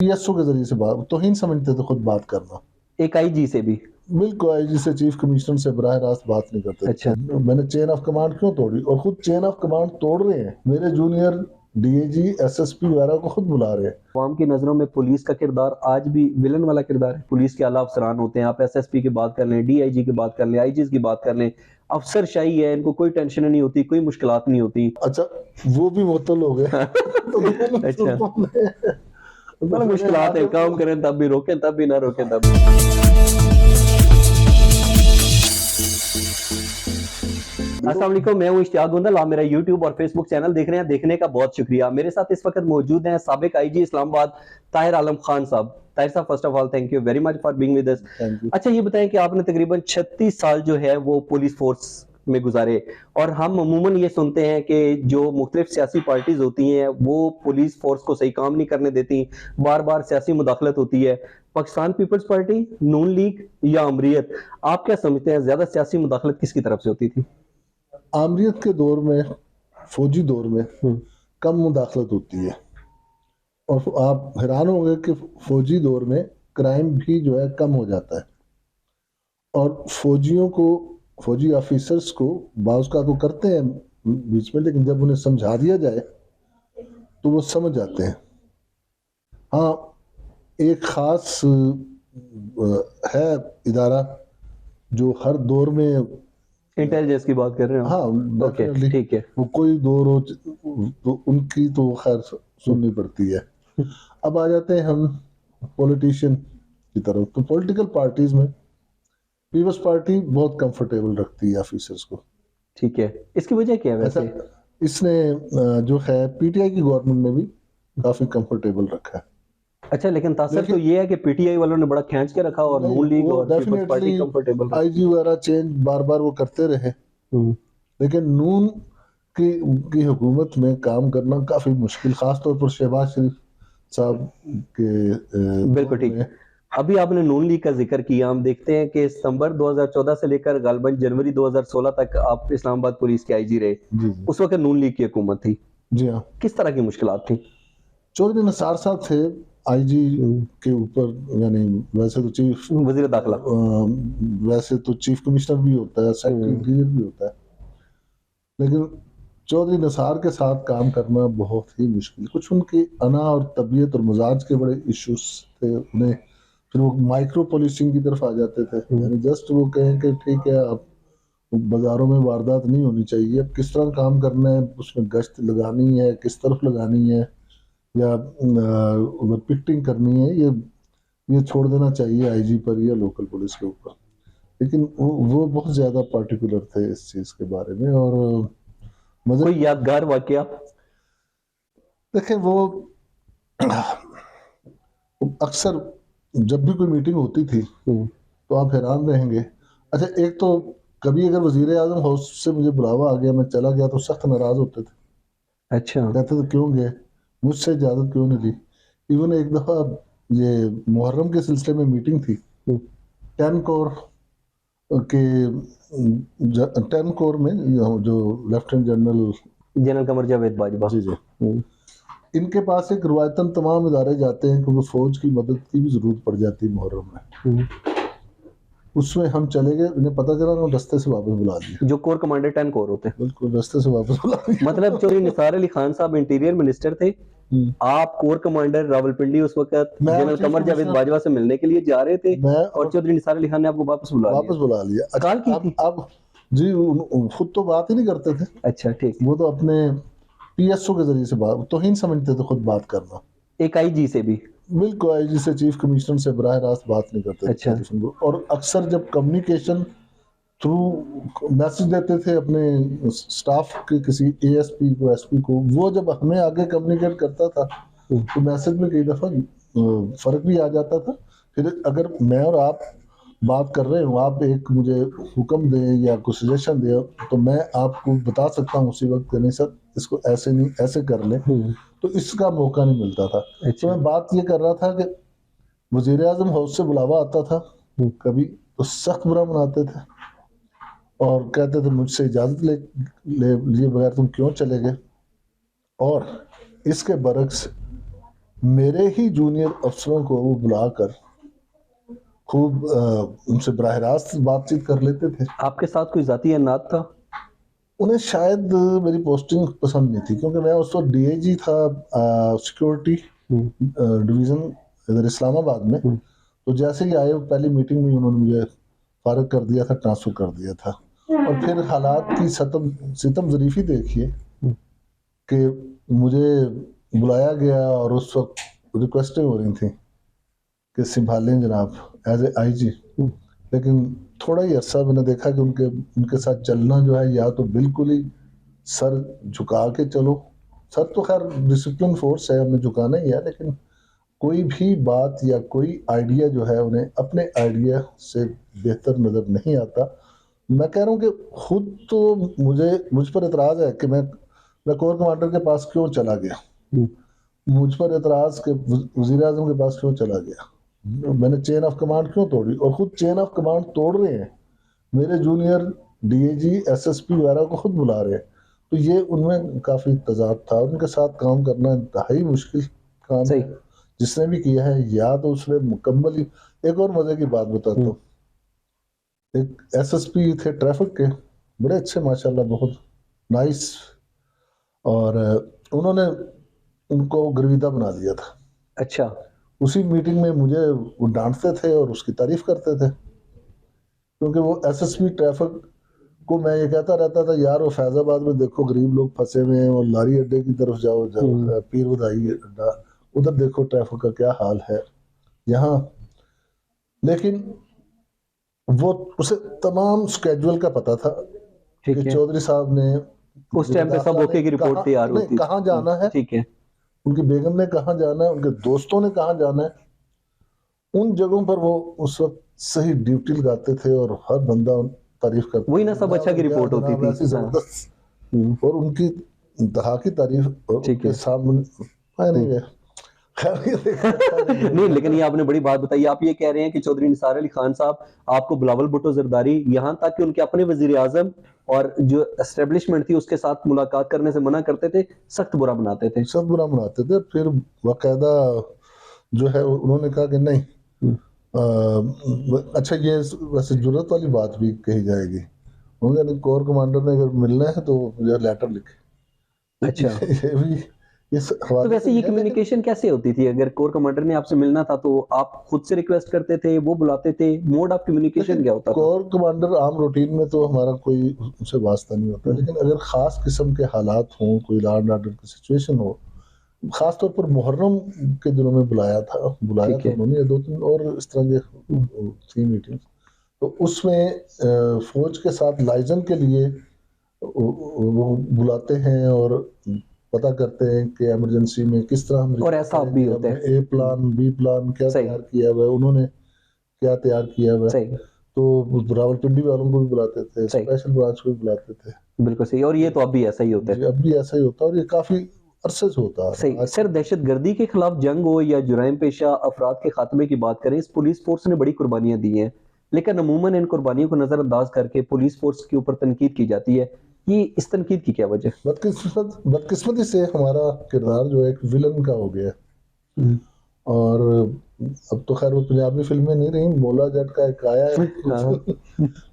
PSO के जरिए से बात तौहीन समझते थे खुद बात करना। एक आईजी से भी? बिल्कुल आईजी से चीफ कमिश्नर से बराह रास्त बात नहीं करते थे। अच्छा। मैंने चेन ऑफ कमांड क्यों तोड़ी, और खुद चेन ऑफ कमांड तोड़ रहे हैं, मेरे जूनियर डीएजी एसएसपी वगैरह को खुद बुला रहे हैं। आवाम की नजरों में पुलिस का किरदार आज भी विलन वाला किरदार है। पुलिस के आला अफसरान होते हैं, आप एसएसपी की बात कर लें, डीआईजी की बात कर लें, आईजी की बात कर लें, अफसरशाही है, इनको कोई टेंशन नहीं होती, कोई मुश्किलात नहीं होती। अच्छा, वो भी मुअत्तल हो गए। तो अच्छा, मतलब मेरे मुश्किलात है, हाथ काम करें तब भी, रोकें तब भी, ना रोकें तब भी। अस्सलाम वालेकुम, मैं हूं इश्तियाक गुंदल। आप मेरा यूट्यूब और फेसबुक चैनल देख रहे हैं, देखने का बहुत शुक्रिया। मेरे साथ इस वक्त मौजूद हैं साबिक आईजी इस्लामाबाद ताहिर आलम खान साहब। ताहिर साहब, first of all thank you very much for being with us. Thank you. अच्छा, ये बताएं कि आपने तकरीबन 36 साल जो है वो पुलिस फोर्स में गुजारे, और हम अमूमन ये सुनते हैं कि जो मुख्तलिफ सियासी पार्टीज होती हैं वो पुलिस फोर्स को सही काम नहीं करने देती, बार बार सियासी मुदाखलत होती है। पाकिस्तान पीपल्स पार्टी, नून लीग या अमरीयत, आप क्या समझते हैं ज्यादा सियासी मुदाखलत किसकी तरफ से होती थी? आमरीत के दौर में, फौजी दौर में कम मुदाखलत होती है, और आप हैरान होंगे कि फौजी दौर में क्राइम भी जो है कम हो जाता है, और फौजियों को, फौजी ऑफिसर्स को बाउस का को करते हैं बीच में, लेकिन जब उन्हें समझा दिया जाए तो वो समझ जाते हैं। हाँ, एक खास है इदारा जो हर दौर में, इंटेलिजेंस की बात कर रहे हो? हाँ ओके, डेफिनेटली, ठीक है। वो कोई दौर हो तो उनकी तो खैर सुननी पड़ती है। अब आ जाते हैं हम पॉलिटिशियन की तरफ। तो पॉलिटिकल पार्टीज में पीपल्स पार्टी बहुत कंफर्टेबल रखती है ऑफिसर्स को। ठीक है, इसकी वजह क्या है अच्छा, वैसे? इसने जो है पीटीआई की गवर्नमेंट ने भी काफी कंफर्टेबल रखा है। अच्छा, लेकिन तासर तो लेकिन ये है कि पीटीआई वालों ने बड़ा खींच के रखा और नहीं, नून लीग वो और पीपल्स पार्टी डेफिनेटली कंफर्टेबल रही। आईजी वगैरह चेंज बार बार वो करते रहे, लेकिन नून की हुकूमत में काम करना काफी मुश्किल, खास तौर पर शहबाज शरीफ साहब के बिल्कुल ठीक। अभी आपने नून लीग का जिक्र किया, हम देखते हैं कि सितंबर 2014 से लेकर गालबन जनवरी 2016 तक आप इस्लामाबाद पुलिस के आईजी रहे। जी जी उस वक्त नून लीग की हुकूमत थी, जी हाँ। किस तरह की मुश्किलात थी? चौधरी निसार साहब थे आईजी के ऊपर, यानी वैसे तो चीफ वजीर दाखिला। वैसे तो चीफ कमिश्नर भी होता है, सेक्रेटरी इंटीरियर भी होता है, लेकिन चौधरी निसार के साथ काम करना बहुत ही मुश्किल। कुछ उनकी अना और तबीयत और मिजाज के बड़े इश्यूज थे उन्हें, फिर वो माइक्रो पुलिसिंग की तरफ आ जाते थे, यानी जस्ट वो कहें कि ठीक है अब बाजारों में वारदात नहीं होनी चाहिए, अब किस तरह काम करना है, उसमें गश्त लगानी है, किस तरफ लगानी है, या पिकटिंग करनी है, ये छोड़ देना चाहिए आईजी पर या लोकल पुलिस के ऊपर। लेकिन वो बहुत ज्यादा पार्टिकुलर थे इस चीज के बारे में। और मजे कोई यादगार वाकया? देखें, वो अक्सर जब भी कोई मीटिंग होती थी तो आप हैरान रहेंगे। अच्छा, एक तो कभी अगर वजीर आजम हाउस से मुझे बुलावा आ गया, मैं चला गया, तो सख्त नाराज होते थे। अच्छा। कहते थे क्यों गए, मुझसे इजाजत क्यों नहीं ली। इवन एक दफा ये मुहर्रम के सिलसिले में मीटिंग थी, 10 कोर के 10 कोर में जो lieutenant general general Qamar Javed Bajwa. जी जी, इनके पास एक रुवायतन तमाम इदारे जाते हैं क्योंकि फौज की मदद की भी जरूरत पड़ जाती है मुहर्रम में। उसमें हम चले गए, उन्हें पता चला, तो रास्ते से वापस बुला दिया। जो कोर कमांडर 10 कोर होते हैं, बिल्कुल रास्ते से वापस बुला दिया। मतलब चौधरी निसार अली खान साहब इंटीरियर मिनिस्टर थे, आप कोर कमांडर रावलपिंडी उस वक्त जनरल कमर जावेद बाजवा से मिलने के लिए जा रहे थे, और चौधरी निसार अली खान ने आपको वापस बुला लिया। अच्छा, काल की थी? अब जी खुद तो बात ही नहीं करते थे। अच्छा, ठीक। वो तो अपने पीएसओ के जरिए से बात, तौहीन समझते थे खुद बात करना। एक आईजी से भी? बिल्कुल आईजी से चीफ कमिश्नर से बराह रास्त बात नहीं करते थे। अच्छा। और अक्सर जब कम्युनिकेशन थ्रू मैसेज देते थे अपने स्टाफ के किसी एएसपी को, एसपी को, वो जब हमें आगे कम्युनिकेट करता था तो मैसेज में कई दफा फर्क भी आ जाता था। फिर अगर मैं और आप बात कर रहे हो, आप एक मुझे हुक्म दें या कुछ सजेशन दें, तो मैं आपको बता सकता हूँ उसी वक्त, नहीं सर इसको ऐसे नहीं, ऐसे कर ले, तो इसका मौका नहीं मिलता था। तो मैं बात ये कर रहा था कि वजीर आजम हाउस से बुलावा आता था कभी, तो सख्त बुरा मनाते थे और कहते थे मुझसे इजाजत लिए बगैर तुम क्यों चले गए। और इसके बरक्स मेरे ही जूनियर अफसरों को वो बुलाकर खूब उनसे बराह रास्त बातचीत कर लेते थे। आपके साथ कोई जाती अनात था? उन्हें शायद मेरी पोस्टिंग पसंद नहीं थी, क्योंकि मैं उस वक्त डीआईजी था सिक्योरिटी डिवीज़न इधर इस्लामाबाद में। तो जैसे ही आए पहली मीटिंग में उन्होंने मुझे फारग कर दिया था, ट्रांसफ़र कर दिया था। और फिर हालात की सितम ज़रीफ़ी देखिए कि मुझे बुलाया गया और उस वक्त रिक्वेस्टें हो रही थी कि संभालें जनाब एज ए आईजी। लेकिन थोड़ा ही अरसा मैंने देखा कि उनके साथ चलना जो है, या तो बिल्कुल ही सर झुका के चलो। सर तो खैर डिसिप्लिन फोर्स है, हमें झुकाना ही है, लेकिन कोई भी बात या कोई आइडिया जो है उन्हें अपने आइडिया से बेहतर नज़र नहीं आता। मैं कह रहा हूँ कि खुद तो मुझ पर एतराज़ है कि मैं कोर कमांडर के पास क्यों चला गया। मुझ पर एतराज़ के वज़ीर आज़म के पास क्यों चला गया, मैंने चेन ऑफ कमांड क्यों तोड़ी, और खुद चेन ऑफ कमांड तोड़ रहे हैं मेरे जूनियर डीएजी एसएसपी वगैरह को खुद बुला रहे हैं। तो ये उनमें काफ़ी तजाद था। उनके साथ काम करना इंतहाई मुश्किल काम है। जिसने भी किया है, या तो उसने मुकम्मल ही। एक और मज़े की बात बताता हूँ, एक एसएसपी थे ट्रैफिक के, बड़े अच्छे माशाल्लाह, बहुत नाइस। और उन्होंने उनको गर्विदा बना दिया था। अच्छा। उसी मीटिंग में मुझे वो डांटते थे और उसकी तारीफ करते थे, क्योंकि वो एसएसपी ट्रैफिक को मैं ये कहता रहता था, यार वो फैजाबाद में देखो गरीब लोग फंसे हुए हैं, और लारी अड्डे की तरफ जाओ, पीर बधाई अड्डा, उधर देखो ट्रैफिक का क्या हाल है यहाँ। लेकिन वो उसे तमाम स्केड्यूल का पता था कि चौधरी साहब ने उस टाइम पे सब ओके की रिपोर्ट तैयार होती थी, कहाँ जाना है, ठीक है, उनकी बेगम ने कहाँ जाना है, उनके दोस्तों ने कहाँ जाना है, उन जगहों पर वो उस वक्त सही ड्यूटी लगाते थे और हर बंदा तारीफ करता। वही ना, सब अच्छा की रिपोर्ट होती थी। ऐसी जबरदस्त, और उनकी दहा की तारीफ उनके सामने नहीं गए। नहीं, लेकिन ये आपने बड़ी बात बताई। आप ये कह रहे हैं कि चौधरी निसार अली खान साहब आपको बिलावल भुट्टो जरदारी, यहाँ तक कि उनके अपने वजीर आजम और जो एस्टेब्लिशमेंट थी उसके साथ मुलाकात करने से मना करते थे, सख्त बुरा बनाते थे, सख्त बुरा बनाते थे। फिर बाकायदा जो है उन्होंने कहा कि नहीं, अच्छा ये वैसे जरूरत वाली बात भी कही जाएगी, उन्होंने कोर कमांडर ने अगर मिलना है तो मुझे लेटर लिखे। अच्छा। ये भी तो वैसे ये कम्युनिकेशन कैसे होती थी? अगर कोर कमांडर ने आपसे मिलना था तो आप खुद से रिक्वेस्ट करते थे, वो बुलाते थे, मोड ऑफ कम्युनिकेशन क्या होता था? कोर कमांडर आम रूटीन में तो हमारा कोई उनसे वास्ता नहीं होता, लेकिन अगर खास किस्म के हालात हों, कोई लॉ एंड ऑर्डर की सिचुएशन हो, खास तौर पर मुहर्रम के दिनों में बुलाया था उन्होंने, 2-3 और इस तरह के थी मीटिंग। तो उसमें फौज के साथ लाइजन के लिए वो बुलाते हैं और पता करते हैं कि इमरजेंसी में किस तरह हम, और ऐसा भी होता है, ए प्लान बी प्लान क्या तैयार किया हुआ है, उन्होंने क्या तैयार किया हुआ है। तो रावलपिंडी वालों को भी बुलाते थे, स्पेशल ब्रांच को भी बुलाते थे। बिल्कुल सही। और ये तो अब भी ऐसा ही होता है, अब भी ऐसा ही होता है, और ये काफी अरसे से होता है। सही। सर, दहशतगर्दी के खिलाफ जंग हो या जुराइम पेशा अफराद के खात्मे की बात करें, इस पुलिस फोर्स ने बड़ी कुर्बानियां दी हैं, लेकिन अमूमन इन कुर्बानियों को नजरअंदाज करके पुलिस फोर्स के ऊपर तनकीद की जाती है। ये इस तनकीद की क्या वजह? बदकिस्मती से हमारा किरदार जो है एक विलन का हो गया। और अब तो खैर वो पंजाबी फिल्में नहीं रही, मोला जट का एक आया है।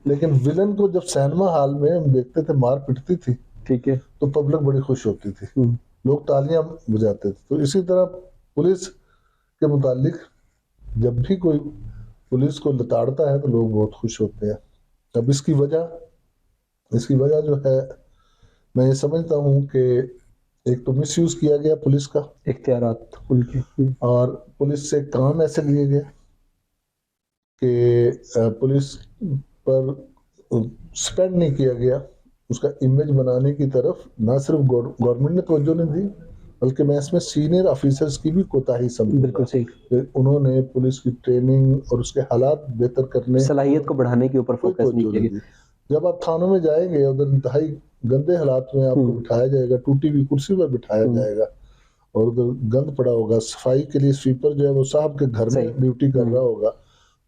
लेकिन विलन को जब सिनेमा हॉल में हम देखते थे, मार पिटती थी, ठीक है, तो पब्लिक बड़ी खुश होती थी, लोग तालियां बजाते थे। तो इसी तरह पुलिस के मुतालिक जब भी कोई पुलिस को लताड़ता है तो लोग बहुत खुश होते हैं। अब इसकी वजह जो है, मैं ये समझता हूँ कि एक तो मिसयूज किया गया पुलिस का इख्तियारात उनके, और पुलिस से काम ऐसे लिए गए कि पुलिस पर स्पेंड नहीं किया गया, उसका इमेज बनाने की तरफ ना सिर्फ गवर्नमेंट ने तवज्जो नहीं दी, बल्कि मैं इसमें सीनियर ऑफिसर्स की भी कोताही समझूंगा। बिल्कुल सही। उन्होंने पुलिस की ट्रेनिंग और उसके हालात बेहतर करने, सलाहियत को बढ़ाने के ऊपर फोकस नहीं किया। जब आप थानों में जाएंगे, उधर इंतहाई गंदे हालात में आपको बिठाया जाएगा, टूटी हुई कुर्सी पर बिठाया जाएगा, और उधर गंद पड़ा होगा। सफाई के लिए स्वीपर जो है वो साहब के घर में ड्यूटी कर रहा होगा,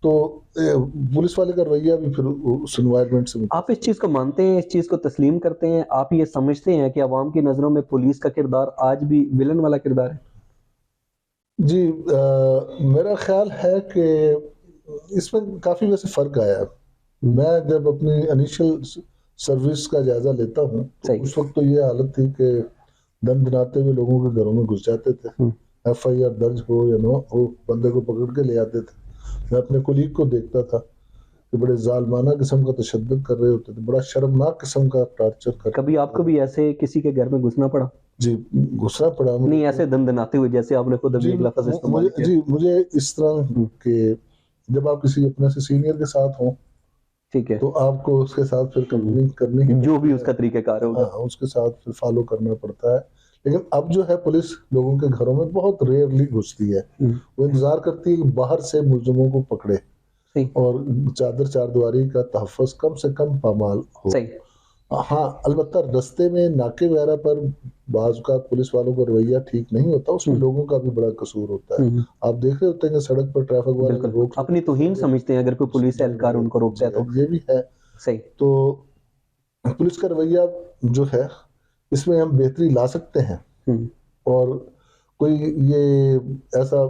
तो पुलिस वाले का रवैया भी फिर उस एनवायरनमेंट से। आप इस चीज को मानते हैं, इस चीज को तस्लीम करते हैं? आप ये समझते हैं कि अवाम की नजरों में पुलिस का किरदार आज भी विलन वाला किरदार है? जी, मेरा ख्याल है कि इसमें काफ़ी वैसे फ़र्क आया है। मैं जब अपनी इनिशियल सर्विस का जायज़ा लेता हूँ, तो सही। उस वक़्त तो ये हालत थी कि दनदनाते हुए लोगों के घरों में घुस जाते थे। एफआईआर दर्ज हो या ना हो, बंदे को पकड़ के ले आते थे। मैं अपने कोलीग को देखता था कि बड़े ज़ालिमाना किस्म का तशद्दुद कर रहे होते थे, बड़ा शर्मनाक किस्म का टॉर्चर कभी करते आपको थे। भी ऐसे किसी के घर में घुसना पड़ा? जी, घुसना पड़ा मुझे नहीं, तो। ऐसे दनदनाते हुए जैसे आपने खुद जी, अभी एक लफ्ज़ इस्तेमाल किया। मुझे इस तरह हुँ, के जब आप किसी अपने से सीनियर के साथ हों, ठीक है। तो आपको उसके साथ फिर हुँ, कंपनी करनी ही जो भी पड़ती है। उसका तरीक़ाकार हाँ, होगा। उसके साथ फिर फ़ॉलो करना पड़ता है। लेकिन अब जो है पुलिस लोगों के घरों में बहुत रेयरली घुसती है। हुँ, वो इंतज़ार करती है कि बाहर से मुलज़िमों को पकड़े सही, और चादर चारदीवारी का तहफ़्फ़ुज़ कम से कम पामाल हो। सही। हाँ, अलबत्ता रास्ते में नाके वगैरह पर बाज़ औक़ात पुलिस वालों का रवैया ठीक नहीं होता, उसमें हुँ, लोगों का भी बड़ा कसूर होता है। हुँ, हुँ, आप देख रहे होते हैं कि सड़क पर ट्रैफ़िक वाले बिल्कुल। रोक लेते अपनी हैं, तौहीन बंदे समझते हैं अगर कोई पुलिस जी, एहलकार उनको रोकता जी, है तो। ये भी है। सही। तो पुलिस का रवैया जो है, इसमें हम बेहतरी ला सकते हैं हुँ, और कोई ये ऐसा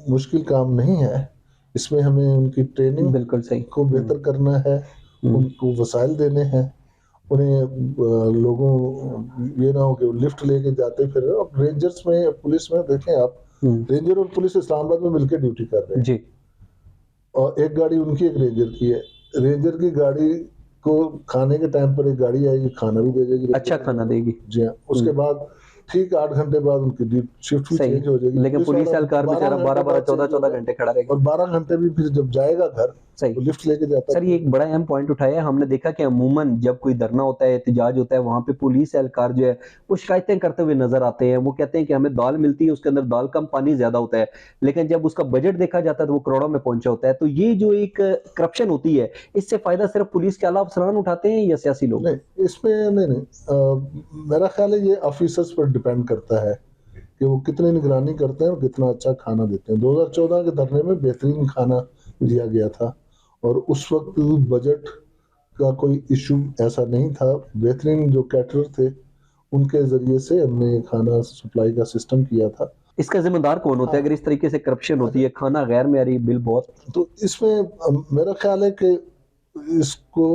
मुश्किल काम नहीं है। इसमें हमें उनकी ट्रेनिंग बिल्कुल सही। को हुँ, बेहतर करना है, हुँ, उनको वसाइल देने हैं, उन्हें लोगों ये ना हो कि वो लिफ्ट लेके जाते फिर रहे। अब रेंजर्स में, पुलिस में देखें आप, हुँ, रेंजर और पुलिस इस्लामाबाद में मिलके ड्यूटी कर रहे हैं जी, और एक गाड़ी उनकी, एक रेंजर की है। रेंजर की गाड़ी को खाने के टाइम पर एक गाड़ी आएगी, खाना भी दे देगी रेंजर अच्छा वाले खाना को। देगी। जी हाँ, हुँ, उसके बाद ठीक 8 घंटे बाद उनकी शिफ्ट भी सही। चेंज हो जाएगी। लेकिन पुलिस पुलिस वाला एहलकार 12 बेचारा घंटे 12-12, बाद चेंज 14-14 होगा घंटे खड़ा रहेगा। और 12 घंटे भी फिर जब जाएगा घर, सही। तो लिफ्ट लेके जाता सर, ये फिर। एक बड़ा अहम पॉइंट उठाया है। हमने देखा कि अमूमन जब कोई धरना होता है, एहतजाज होता है, वहाँ पे पुलिस एहलकार जो है, वो शिकायतें करते हुए नज़र आते हैं। वो कहते हैं कि हमें दाल मिलती है, उसके अंदर दाल कम, पानी ज़्यादा होता है। लेकिन जब उसका बजट देखा जाता है, तो वो करोड़ों में पहुँचा होता है। तो ये जो एक करप्शन होती है, इससे फ़ायदा सिर्फ़ पुलिस के आला अफ़सरान उठाते हैं या सियासी लोग? नहीं, इसमें नहीं, मेरा ख़्याल है ये ऑफ़िसर्स पर डिपेंड करता है कि वो कितनी निगरानी करते हैं और कितना अच्छा खाना देते हैं। 2014 के धरने में बेहतरीन खाना दिया गया था और उस वक़्त बजट का कोई इश्यू ऐसा नहीं था। बेहतरीन जो कैटरर थे, उनके ज़रिए से हमने खाना सप्लाई का सिस्टम किया था। इसका ज़िम्मेदार कौन होता है अगर हाँ, इस तरीके से करप्शन होती अच्छा, है, खाना गैर मेयारी, बिल बहुत? तो इसमें मेरा ख़्याल है कि इसको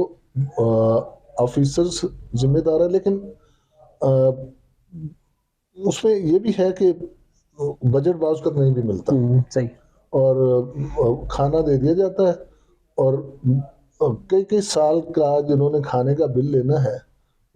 ऑफ़िसर्स ज़िम्मेदार है, लेकिन अ, उसमें ये भी है कि बजट बाज़ का नहीं भी मिलता हुँ, सही। और खाना दे दिया जाता है और कई-कई साल का जिन्होंने खाने का बिल लेना है,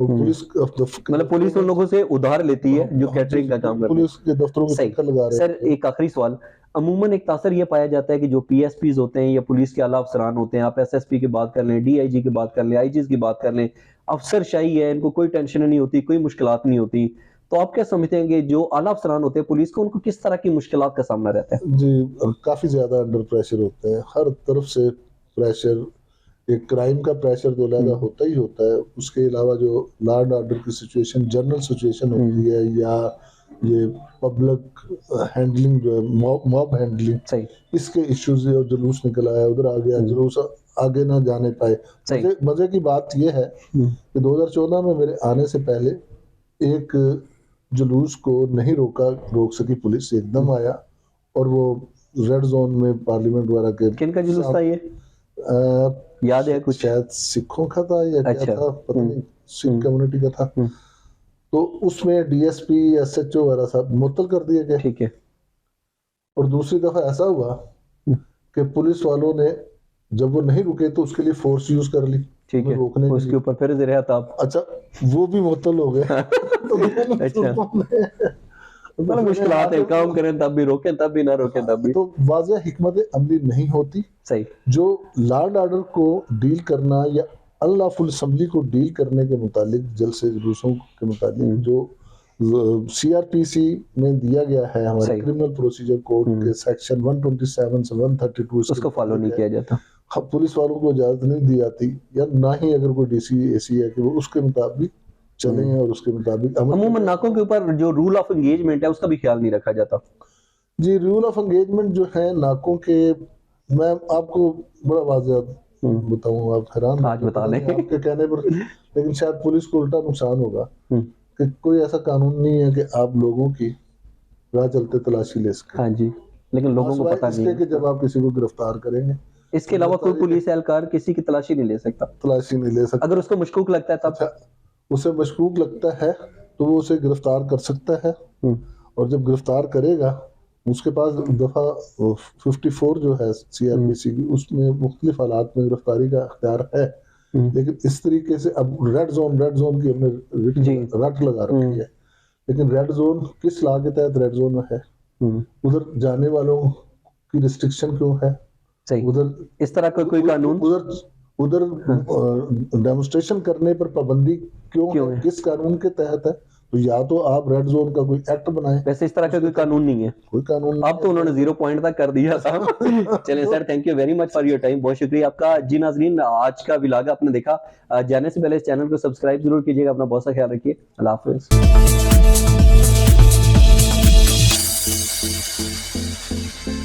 वो हुँ, पुलिस के मतलब दफ्तरों पुलिस में उन लोगों से उधार लेती है, जो जी, कैटरिंग जी, का काम करते हैं। पुलिस के दफ्तरों में सही। चक्कर लगा रहे सर, होते हैं। एक आखिरी सवाल, अमूमन एक तासर ये पाया जाता है कि जो पीएसपीज़ होते हैं या पुलिस के आला अफ़सरान होते हैं, आप एसएसपी की बात कर लें, डीआईजी की बात कर लें, आईजीज़ की बात कर लें, अफ़सरशाही है, इनको कोई टेंशन नहीं होती, कोई मुश्किलात नहीं होती। तो आप क्या समझते हैं कि जो आला अफ़सरान होते हैं पुलिस को, उनको किस तरह की मुश्किलात का सामना रहता है? जी, काफ़ी ज़्यादा अंडर प्रेशर होते हैं, हर तरफ से प्रेशर, एक क्राइम का प्रेशर तो अलहदा हुँ, होता ही होता है, उसके अलावा जो लॉ एंड ऑर्डर की सिचुएशन, जनरल सिचुएशन हुँ, होती है या ये पब्लिक हैंडलिंग जो है, मॉब मॉब हैंडलिंग, सही। इसके इश्यूज़ है और जुलूस निकल आया, उधर आ गया, हुँ, जुलूस आगे ना जाने पाए। सही। मज़े की बात ये है हुँ, कि 2014 में मेरे आने से पहले एक जुलूस को नहीं रोक सकी पुलिस, हुँ। एकदम आया और वो रेड ज़ोन में पार्लियामेंट वगैरह के किनका जुलूस था साम ये? याद है कुछ? शायद सिखों का था या क्या अच्छा। था, पता हुँ, नहीं, सिख हुँ, कम्युनिटी का था। हुँ, तो उसमें डीएसपी, एसएचओ वगैरह सब मुअत्तल कर दिए गए ठीक है। और दूसरी दफ़ा ऐसा हुआ हुँ, कि पुलिस वालों ने जब वो नहीं रुके तो उसके लिए फ़ोर्स यूज़ कर ली, ठीक उन्हें है। रोकने के उसके लिए। ऊपर फिर ज़ेर आप। अच्छा, वो भी मुअत्तल हो गए। तो दोनों अच्छा, सूरतों में तो मतलब मैंने मुश्किलात हैं, आगे काम करें तब भी, रोकें तब भी, ना रोकें हाँ, तब भी। तो वाज़ह हिकमत अमली नहीं होती। सही। जो लॉ एंड ऑर्डर को डील करना या अनलॉफुल असेंबली को डील करने के मुतालिक, जलसे जुलूसों के मुतालिक हुँ, जो सीआरपीसी में दिया गया है, हमारे सही। क्रिमिनल प्रोसीजर कोड के हुँ, सेक्शन 127 से 132 इसके उसको फ़ॉलो मुताबिक नहीं है। किया जाता। पुलिस वालों को इजाज़त नहीं दी जाती या ना ही अगर कोई डीसी एसी है कि वो उसके मुताबिक चलें हुँ। और उसके मुताबिक अमल अमूमन करें। नाकों के ऊपर जो रूल ऑफ एंगेजमेंट है, उसका भी ख़्याल नहीं रखा जाता। जी, रूल ऑफ एंगेजमेंट जो है नाकों के, मैं आपको बड़ा वाज़ह हुँ, बताऊँ, आप हैरान आज होंगे, बता पता दें। नहीं आपके कहने पर, लेकिन शायद पुलिस को उल्टा नुकसान होगा हुँ, कि कोई ऐसा कानून नहीं है कि आप लोगों की राह चलते तलाशी ले सके। हाँ जी, लेकिन लोगों को सिवाय पता नहीं इसके है। कि जब आप किसी को गिरफ्तार करेंगे इसके अलावा कोई पुलिस एहलकार किसी की तलाशी नहीं ले सकता। तलाशी नहीं ले सकता। अगर उसको मशकूक लगता है तब? अच्छा, उसे मशकूक लगता है तो वो उसे गिरफ्तार कर सकता है, और जब गिरफ्तार करेगा उसके पास दफा 54 जो है सीआरपीसी की, उसमें मुख्तलिफ हालात में गिरफ्तारी का अख्तियार है। लेकिन इस तरीके से अब रेड जोन की हमने रट लगा रखी है, लेकिन रेड जोन किस लॉ के तहत रेड जोन में है? उधर जाने वालों की रिस्ट्रिक्शन क्यों है? उधर इस तरह का कोई कानून? उधर डेमोन्स्ट्रेशन करने पर पाबंदी क्यों है? किस कानून के तहत है? तो या तो आप रेड जोन का कोई एक्ट बनाएं। वैसे इस तरह का कोई कानून नहीं है, कोई कानून अब तो उन्होंने 0 पॉइंट तक कर दिया था। चलिए sir, thank you very much for your time, बहुत शुक्रिया आपका। जी नाजरीन, आज का व्लॉग आपने देखा, जाने से पहले इस चैनल को सब्सक्राइब जरूर कीजिएगा, अपना बहुत सा ख्याल रखिए, अल्लाह हाफिज।